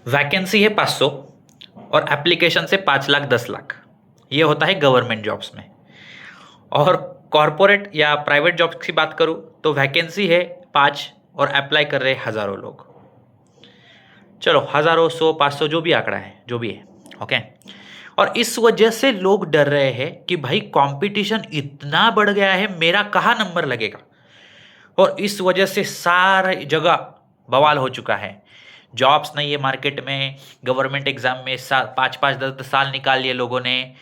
Vacancy है 500 और application से 5 लाख 10 लाख। ये होता है गवर्नमेंट जॉब्स में। और कॉरपोरेट या प्राइवेट जॉब्स की बात करूँ तो वैकेंसी है 5 और अप्लाई कर रहे हज़ारों लोग। चलो हज़ारों 100 500 जो भी आंकड़ा है जो भी है, ओके। और इस वजह से लोग डर रहे हैं कि भाई कंपटीशन इतना बढ़ गया है, मेरा कहाँ नंबर लगेगा। और इस वजह से सारी जगह बवाल हो चुका है। जॉब्स नहीं है मार्केट में। गवर्नमेंट एग्जाम में 5 5 10 10 साल निकाल लिए लोगों ने।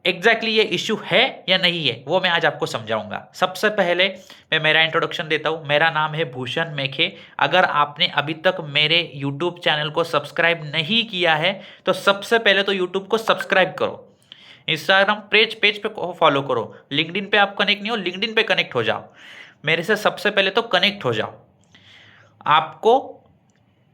एग्जैक्टली ये इश्यू है या नहीं है वो मैं आज आपको समझाऊंगा। सबसे पहले मैं मेरा इंट्रोडक्शन देता हूँ। मेरा नाम है भूषण मेखे। अगर आपने अभी तक मेरे यूट्यूब चैनल को सब्सक्राइब नहीं किया है तो सबसे पहले तो यूट्यूब को सब्सक्राइब करो, इंस्टाग्राम पेज पे फॉलो करो, लिंक्डइन पे आप कनेक्ट नहीं हो लिंक्डइन पे कनेक्ट हो जाओ। मेरे से सबसे पहले तो कनेक्ट हो जाओ। आपको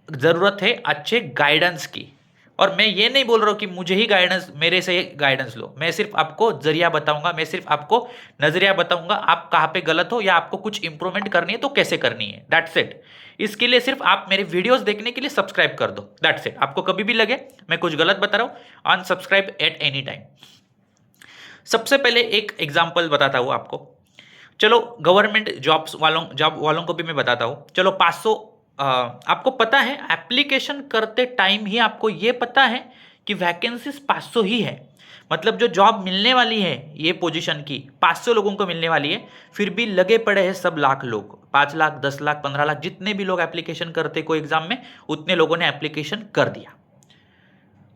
ज़रूरत है अच्छे गाइडेंस की। और मैं ये नहीं बोल रहा हूँ कि मुझे ही गाइडेंस, मेरे से गाइडेंस लो। मैं सिर्फ आपको जरिया बताऊंगा, मैं सिर्फ आपको नजरिया बताऊंगा आप कहाँ पे गलत हो या आपको कुछ इंप्रूवमेंट करनी है तो कैसे करनी है। That's it. इसके लिए सिर्फ आप मेरे वीडियोस देखने के लिए सब्सक्राइब कर दो। That's it. आपको कभी भी लगे मैं कुछ गलत बता रहा हूँ, अनसब्सक्राइब एट एनी टाइम। सबसे पहले एक एग्जाम्पल बताता हूँ आपको। चलो गवर्नमेंट जॉब वालों को भी मैं बताता हूँ। चलो 500, आपको पता है एप्लीकेशन करते टाइम ही आपको ये पता है कि वैकेंसीज 500 ही है। मतलब जो जॉब मिलने वाली है ये पोजीशन की 500 लोगों को मिलने वाली है। फिर भी लगे पड़े हैं सब लाख लोग, 5 लाख 10 लाख 15 लाख जितने भी लोग एप्लीकेशन करते कोई एग्जाम में उतने लोगों ने एप्लीकेशन कर दिया।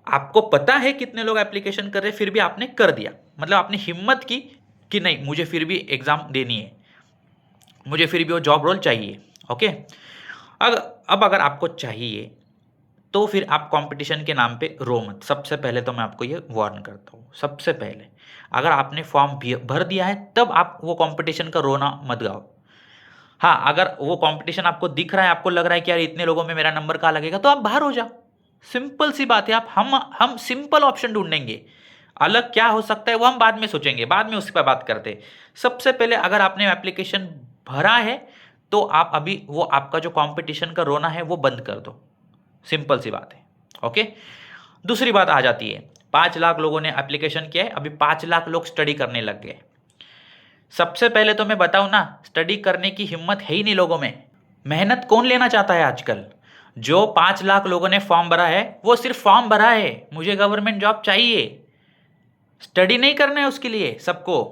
आपको पता है कितने लोग एप्लीकेशन कर रहे फिर भी आपने कर दिया। मतलब आपने हिम्मत की कि नहीं मुझे फिर भी एग्जाम देनी है, मुझे फिर भी वो जॉब रोल चाहिए, ओके। अब अगर आपको चाहिए तो फिर आप कंपटीशन के नाम पे रो मत। सबसे पहले तो मैं आपको ये वार्न करता हूँ। सबसे पहले अगर आपने फॉर्म भर दिया है तब आप वो कंपटीशन का रोना मत गाओ। हाँ, अगर वो कंपटीशन आपको दिख रहा है, आपको लग रहा है कि यार इतने लोगों में मेरा नंबर कहाँ लगेगा, तो आप बाहर हो जाओ। सिंपल सी बात है। आप हम सिंपल ऑप्शन ढूंढेंगे। अलग क्या हो सकता है वो हम बाद में सोचेंगे, बाद में उस पर बात करते हैं। सबसे पहले अगर आपने एप्लीकेशन भरा है तो आप अभी वो आपका जो कंपटीशन का रोना है वो बंद कर दो। सिंपल सी बात है, ओके। दूसरी बात आ जाती है, 5 लाख लोगों ने एप्लीकेशन किया है, अभी 5 लाख लोग स्टडी करने लग गए। सबसे पहले तो मैं बताऊं ना, स्टडी करने की हिम्मत है ही नहीं लोगों में। मेहनत कौन लेना चाहता है आजकल। जो 5 लाख लोगों ने फॉर्म भरा है वो सिर्फ फॉर्म भरा है, मुझे गवर्नमेंट जॉब चाहिए। स्टडी नहीं करना है उसके लिए। सबको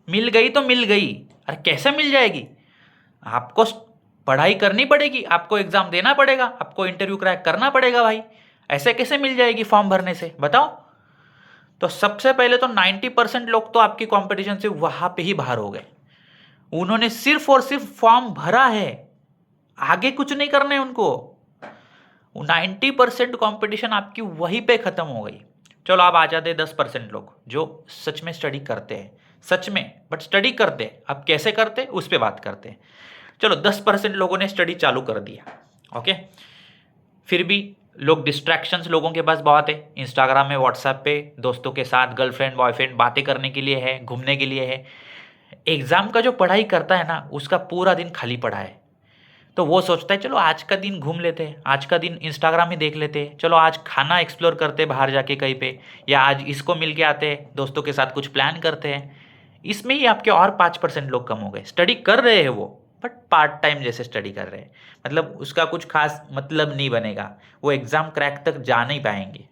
मिल गई तो मिल गई। अरे कैसे मिल जाएगी। आपको पढ़ाई करनी पड़ेगी, आपको एग्जाम देना पड़ेगा, आपको इंटरव्यू क्रैक करना पड़ेगा भाई। ऐसे कैसे मिल जाएगी फॉर्म भरने से, बताओ। तो सबसे पहले तो 90% लोग तो आपकी कंपटीशन से वहां पे ही बाहर हो गए। उन्होंने सिर्फ और सिर्फ फॉर्म भरा है, आगे कुछ नहीं करना है उनको। 90% कॉम्पिटिशन आपकी वहीं पे खत्म हो गई। चलो आप आ जाते 10% लोग जो सच में स्टडी करते हैं, सच में बट स्टडी करते हैं। अब कैसे करते हैं उस पर बात करते हैं। चलो 10% लोगों ने स्टडी चालू कर दिया, ओके। फिर भी लोग डिस्ट्रैक्शंस लोगों के पास बहुत है। इंस्टाग्राम में, व्हाट्सएप पे दोस्तों के साथ, गर्लफ्रेंड बॉयफ्रेंड बातें करने के लिए है, घूमने के लिए है। एग्जाम का जो पढ़ाई करता है ना उसका पूरा दिन खाली पड़ा है। तो वो सोचता है चलो आज का दिन घूम लेते हैं, आज का दिन इंस्टाग्राम ही देख लेते हैं, चलो आज खाना एक्सप्लोर करते हैं बाहर जाके कहीं पे, या आज इसको मिल के आते हैं, दोस्तों के साथ कुछ प्लान करते हैं। इसमें ही आपके और 5% लोग कम हो गए। स्टडी कर रहे हैं वो बट पार्ट टाइम जैसे स्टडी कर रहे हैं। मतलब उसका कुछ खास मतलब नहीं बनेगा, वो एग्ज़ाम क्रैक तक जा नहीं पाएंगे।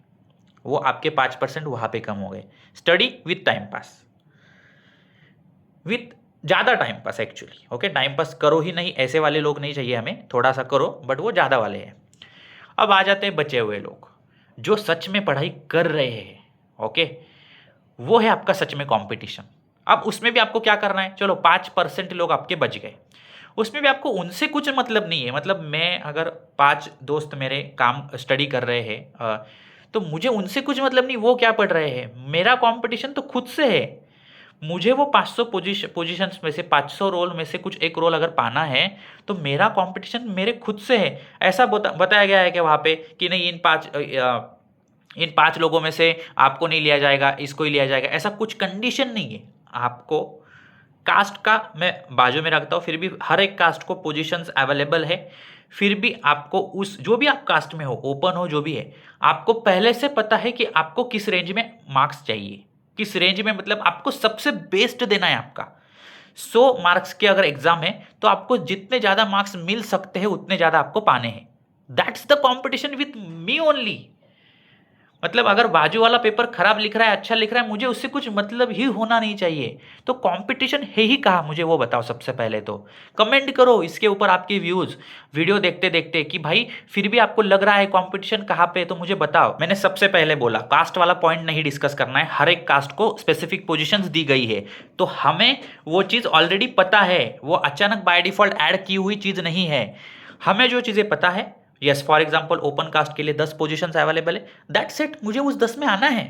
वो आपके 5% वहाँ पे कम हो गए। Study with time pass, with ज़्यादा time pass actually, okay. Time pass करो ही नहीं ऐसे वाले लोग नहीं चाहिए हमें, थोड़ा सा करो बट वो ज़्यादा वाले हैं। अब आ जाते हैं बचे हुए लोग जो सच में पढ़ाई कर रहे हैं, ओके। वो है आपका सच में कंपटीशन। अब उसमें भी आपको क्या करना है, चलो 5% लोग आपके बच गए। उसमें भी आपको उनसे कुछ मतलब नहीं है। मतलब मैं अगर 5 दोस्त मेरे काम स्टडी कर रहे हैं तो मुझे उनसे कुछ मतलब नहीं, वो क्या पढ़ रहे हैं। मेरा कंपटीशन तो खुद से है। मुझे वो 500 पोजीशंस में से 500 रोल में से कुछ एक रोल अगर पाना है तो मेरा कंपटीशन मेरे खुद से है। ऐसा बताया गया है कि वहाँ पे कि नहीं इन 5 लोगों में से आपको नहीं लिया जाएगा, इसको ही लिया जाएगा, ऐसा कुछ कंडीशन नहीं है। आपको कास्ट का मैं बाजू में रखता हूँ, फिर भी हर एक कास्ट को पोजीशंस अवेलेबल है। फिर भी आपको उस जो भी आप कास्ट में हो, ओपन हो, जो भी है, आपको पहले से पता है कि आपको किस रेंज में मार्क्स चाहिए, किस रेंज में, मतलब आपको सबसे बेस्ट देना है आपका। 100 मार्क्स के अगर एग्जाम है तो आपको जितने ज्यादा मार्क्स मिल सकते हैं उतने ज्यादा आपको पाने हैं। That's the competition with me only. मतलब अगर बाजू वाला पेपर खराब लिख रहा है, अच्छा लिख रहा है, मुझे उससे कुछ मतलब ही होना नहीं चाहिए। तो कंपटीशन है ही कहाँ, मुझे वो बताओ सबसे पहले तो। कमेंट करो इसके ऊपर आपके व्यूज वीडियो देखते देखते कि भाई फिर भी आपको लग रहा है कंपटीशन कहाँ पे, तो मुझे बताओ। मैंने सबसे पहले बोला कास्ट वाला पॉइंट नहीं डिस्कस करना है, हर एक कास्ट को स्पेसिफिक पोजिशन दी गई है, तो हमें वो चीज़ ऑलरेडी पता है, वो अचानक बाय डिफॉल्ट ऐड की हुई चीज़ नहीं है। हमें जो चीज़ें पता है, yes for example open caste के लिए 10 पोजीशंस अवेलेबल है, दैट्स इट, मुझे उस 10 में आना है।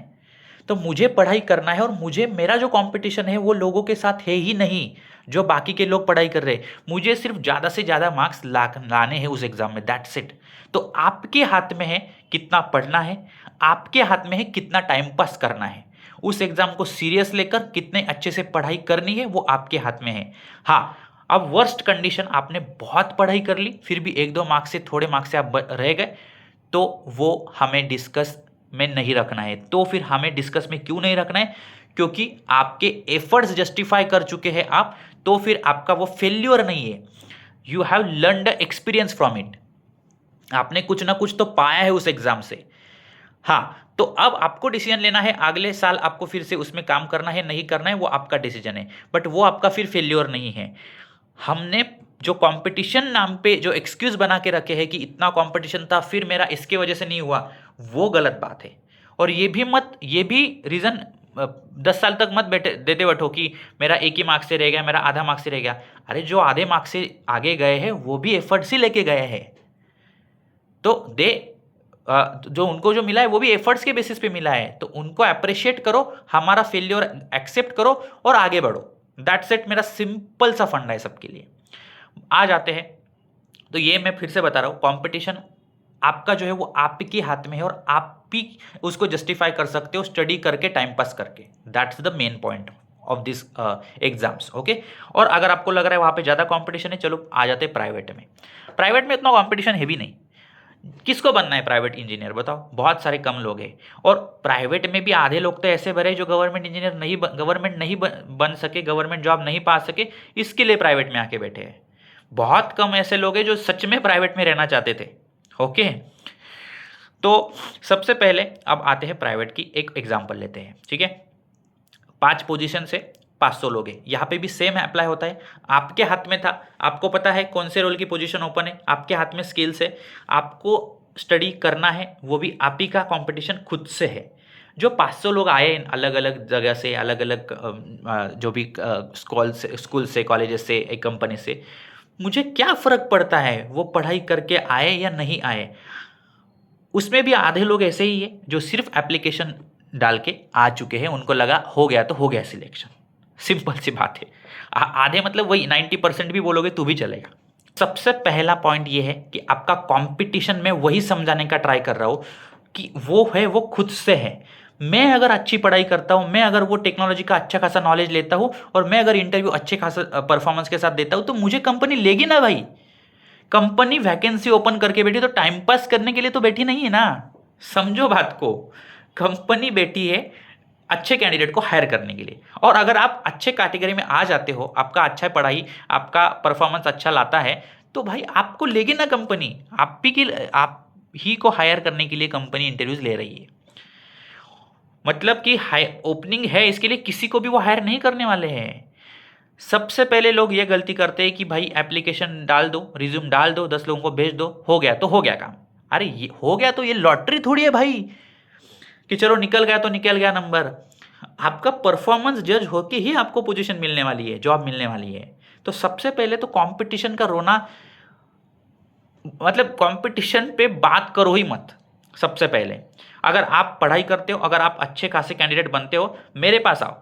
तो मुझे पढ़ाई करना है, और मुझे मेरा जो कंपटीशन है वो लोगों के साथ है ही नहीं जो बाकी के लोग पढ़ाई कर रहे हैं। मुझे सिर्फ ज़्यादा से ज़्यादा मार्क्स लाने हैं उस एग्जाम में, दैट्स इट। तो आपके हाथ में है कितना पढ़ना है, आपके हाथ में है कितना टाइम पास करना है। उस एग्जाम को सीरियस लेकर कितने अच्छे से पढ़ाई करनी है वो आपके हाथ में है। हाँ, अब वर्स्ट कंडीशन, आपने बहुत पढ़ाई कर ली फिर भी 1-2 मार्क्स से, थोड़े मार्क्स से आप रह गए, तो वो हमें डिस्कस में नहीं रखना है। तो फिर हमें डिस्कस में क्यों नहीं रखना है? क्योंकि आपके एफर्ट्स जस्टिफाई कर चुके हैं आप, तो फिर आपका वो फेल्योर नहीं है। You have learned experience from it. आपने कुछ ना कुछ तो पाया है उस एग्जाम से। हाँ, तो अब आपको डिसीजन लेना है, अगले साल आपको फिर से उसमें काम करना है नहीं करना है, वो आपका डिसीजन है, बट वो आपका फिर फेल्योर नहीं है। हमने जो कंपटीशन नाम पे जो एक्सक्यूज बना के रखे हैं कि इतना कंपटीशन था फिर मेरा इसके वजह से नहीं हुआ, वो गलत बात है। और ये भी रीजन 10 साल तक मत देते बैठो कि मेरा एक ही मार्क्स से रह गया, मेरा आधा मार्क्स से रह गया। अरे जो आधे मार्क्स से आगे गए हैं वो भी एफर्ट्स ही लेके गए हैं, तो जो उनको जो मिला है वो भी एफर्ट्स के बेसिस पे मिला है, तो उनको अप्रिशिएट करो, हमारा फेल्योर एक्सेप्ट करो और आगे बढ़ो। दैट्स इट, मेरा सिंपल सा फंडा है सबके लिए। आ जाते हैं, तो ये मैं फिर से बता रहा हूँ, कंपटीशन आपका जो है वो आपके हाथ में है, और आप भी उसको जस्टिफाई कर सकते हो स्टडी करके, टाइम पास करके। That's the main point of this exams, okay. और अगर आपको लग रहा है वहाँ पे ज़्यादा कंपटीशन है, चलो आ जाते हैं प्राइवेट में। प्राइवेट में इतना कंपटीशन है भी नहीं। किसको बनना है प्राइवेट इंजीनियर बताओ? बहुत सारे कम लोग हैं। और प्राइवेट में भी आधे लोग तो ऐसे भरे जो गवर्नमेंट इंजीनियर नहीं गवर्नमेंट नहीं बन सके, गवर्नमेंट जॉब नहीं पा सके, इसके लिए प्राइवेट में आके बैठे हैं। बहुत कम ऐसे लोग हैं जो सच में प्राइवेट में रहना चाहते थे, ओके। तो सबसे पहले अब आते हैं प्राइवेट की एक एग्जाम्पल लेते हैं, ठीक है। 5 पोजीशन से 500 लोग हैं, यहाँ पे भी सेम अप्लाई होता है। आपके हाथ में था, आपको पता है कौन से रोल की पोजीशन ओपन है, आपके हाथ में स्किल्स है, आपको स्टडी करना है, वो भी आप ही का कंपटीशन खुद से है। जो 500 लोग आए अलग अलग जगह से, अलग अलग जो भी स्कूल से, कॉलेजेस से, एक कंपनी से, मुझे क्या फ़र्क पड़ता है वो पढ़ाई करके आए या नहीं आए। उसमें भी आधे लोग ऐसे ही है जो सिर्फ एप्लीकेशन डाल के आ चुके हैं, उनको लगा हो गया तो हो गया सिलेक्शन, सिंपल सी बात है। आधे मतलब वही 90% भी बोलोगे तो भी चलेगा। सबसे पहला पॉइंट ये है कि आपका कंपटीशन में वही समझाने का ट्राई कर रहा हूँ कि वो है वो खुद से है। मैं अगर अच्छी पढ़ाई करता हूँ, मैं अगर वो टेक्नोलॉजी का अच्छा खासा नॉलेज लेता हूँ, और मैं अगर इंटरव्यू अच्छे खासा परफॉर्मेंस के साथ देता हूँ, तो मुझे कंपनी लेगी ना भाई। कंपनी वैकेंसी ओपन करके बैठी तो टाइम पास करने के लिए तो बैठी नहीं है ना, समझो बात को। कंपनी बैठी है अच्छे कैंडिडेट को हायर करने के लिए। और अगर आप अच्छे कैटेगरी में आ जाते हो, आपका अच्छा पढ़ाई, आपका परफॉर्मेंस अच्छा लाता है, तो भाई आपको लेगी ना कंपनी। आप ही को हायर करने के लिए कंपनी इंटरव्यूज ले रही है। मतलब कि हाई ओपनिंग है, इसके लिए किसी को भी वो हायर नहीं करने वाले हैं। सबसे पहले लोग ये गलती करते हैं कि भाई एप्लीकेशन डाल दो, रिज्यूम डाल दो, 10 लोगों को भेज दो, हो गया तो हो गया काम। अरे ये हो गया तो ये लॉटरी थोड़ी है भाई कि चलो निकल गया तो निकल गया नंबर। आपका परफॉर्मेंस जज होके ही आपको पोजीशन मिलने वाली है, जॉब मिलने वाली है। तो सबसे पहले तो कंपटीशन का रोना, मतलब कंपटीशन पे बात करो ही मत। सबसे पहले अगर आप पढ़ाई करते हो, अगर आप अच्छे खासे कैंडिडेट बनते हो, मेरे पास आओ,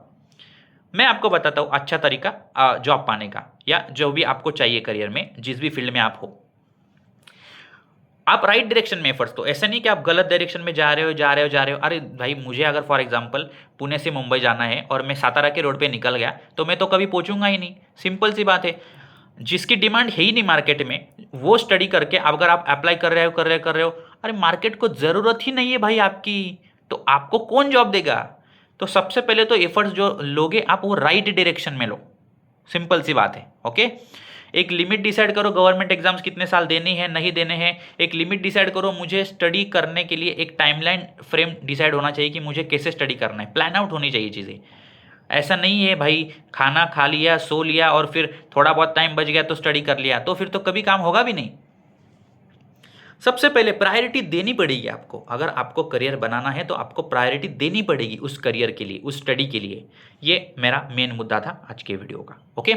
मैं आपको बताता हूँ अच्छा तरीका जॉब पाने का, या जो भी आपको चाहिए करियर में, जिस भी फील्ड में आप हो। आप राइट डायरेक्शन में एफर्ट्स, तो ऐसा नहीं कि आप गलत डायरेक्शन में जा रहे हो। अरे भाई, मुझे अगर फॉर एग्जांपल पुणे से मुंबई जाना है और मैं सातारा के रोड पे निकल गया तो मैं तो कभी पहुंचूंगा ही नहीं, सिंपल सी बात है। जिसकी डिमांड है ही नहीं मार्केट में, वो स्टडी करके अगर आप अप्लाई कर रहे हो, अरे मार्केट को ज़रूरत ही नहीं है भाई आपकी, तो आपको कौन जॉब देगा? तो सबसे पहले तो एफर्ट्स जो लोगे आप वो राइट डायरेक्शन में लो, सिंपल सी बात है। ओके, एक लिमिट डिसाइड करो, गवर्नमेंट एग्जाम्स कितने साल देने हैं नहीं देने हैं, एक लिमिट डिसाइड करो। मुझे स्टडी करने के लिए एक टाइमलाइन फ्रेम डिसाइड होना चाहिए कि मुझे कैसे स्टडी करना है, प्लान आउट होनी चाहिए चीज़ें। ऐसा नहीं है भाई खाना खा लिया, सो लिया और फिर थोड़ा बहुत टाइम बच गया तो स्टडी कर लिया, तो फिर तो कभी काम होगा भी नहीं। सबसे पहले प्रायोरिटी देनी पड़ेगी आपको। अगर आपको करियर बनाना है तो आपको प्रायोरिटी देनी पड़ेगी उस करियर के लिए, उस स्टडी के लिए। ये मेरा मेन मुद्दा था आज के वीडियो का। ओके,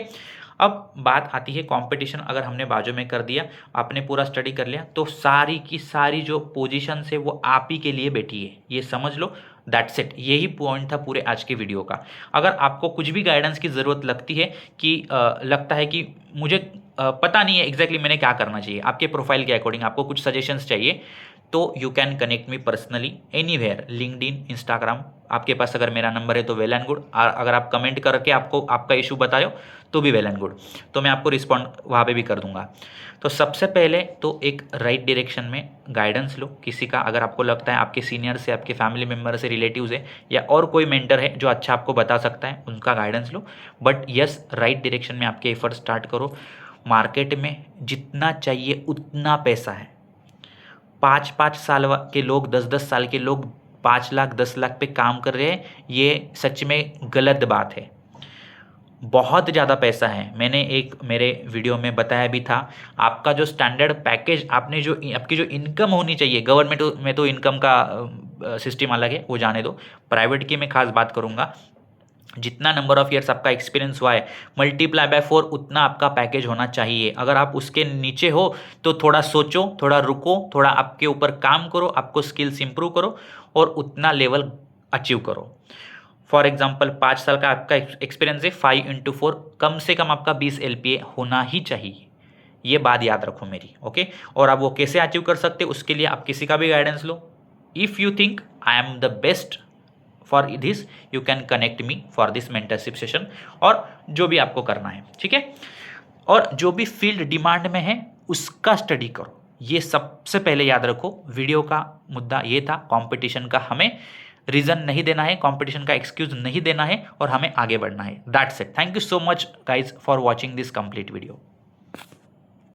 अब बात आती है कंपटीशन। अगर हमने बाजू में कर दिया, आपने पूरा स्टडी कर लिया, तो सारी की सारी जो पोजीशन है वो आप ही के लिए बैठी है, ये समझ लो। दैट्स इट, यही पॉइंट था पूरे आज के वीडियो का। अगर आपको कुछ भी गाइडेंस की ज़रूरत लगती है कि लगता है कि मुझे पता नहीं है एग्जैक्टली मैंने क्या करना चाहिए, आपके प्रोफाइल के अकॉर्डिंग आपको कुछ सजेशंस चाहिए, तो you can connect me personally anywhere, LinkedIn, Instagram. आपके पास अगर मेरा नंबर है तो वेल एंड गुड, अगर आप कमेंट करके आपको आपका इशू बताओ तो भी वेल एंड गुड, तो मैं आपको रिस्पॉन्ड वहाँ पे भी कर दूंगा। तो सबसे पहले तो एक राइट डायरेक्शन में गाइडेंस लो किसी का। अगर आपको लगता है आपके सीनियर से, आपके फैमिली मेम्बर से, रिलेटिव्स है या और कोई मेंटर है जो अच्छा आपको बता सकता है, उनका guidance low. But yes, right direction में आपके एफर्ट स्टार्ट करो। मार्केट में जितना चाहिए उतना पैसा है। 5-5 साल के लोग, 10-10 साल के लोग 5 लाख 10 लाख पे काम कर रहे हैं, ये सच में गलत बात है। बहुत ज़्यादा पैसा है। मैंने एक मेरे वीडियो में बताया भी था, आपका जो स्टैंडर्ड पैकेज, आपने जो आपकी जो इनकम होनी चाहिए, गवर्नमेंट में तो इनकम का सिस्टम अलग है, वो जाने दो। प्राइवेट की मैं खास बात करूँगा। जितना नंबर ऑफ ईयर्स आपका एक्सपीरियंस हुआ है, मल्टीप्लाई बाय 4 उतना आपका पैकेज होना चाहिए। अगर आप उसके नीचे हो तो थोड़ा सोचो, थोड़ा रुको, थोड़ा आपके ऊपर काम करो, आपको स्किल्स इंप्रूव करो और उतना लेवल अचीव करो। फॉर एग्जाम्पल 5 साल का आपका एक्सपीरियंस है, 5x4 कम से कम आपका 20 LPA होना ही चाहिए। ये बात याद रखो मेरी। ओके, और आप वो कैसे अचीव कर सकते हो उसके लिए आप किसी का भी guidance low. If you think I am the best for this, you can connect me for this mentorship session, और जो भी आपको करना है, ठीक है। और जो भी फील्ड डिमांड में है उसका स्टडी करो, ये सबसे पहले याद रखो। वीडियो का मुद्दा ये था, कंपटीशन का हमें रीज़न नहीं देना है, कंपटीशन का एक्सक्यूज नहीं देना है और हमें आगे बढ़ना है। That's it. Thank you so much guys for watching this complete video.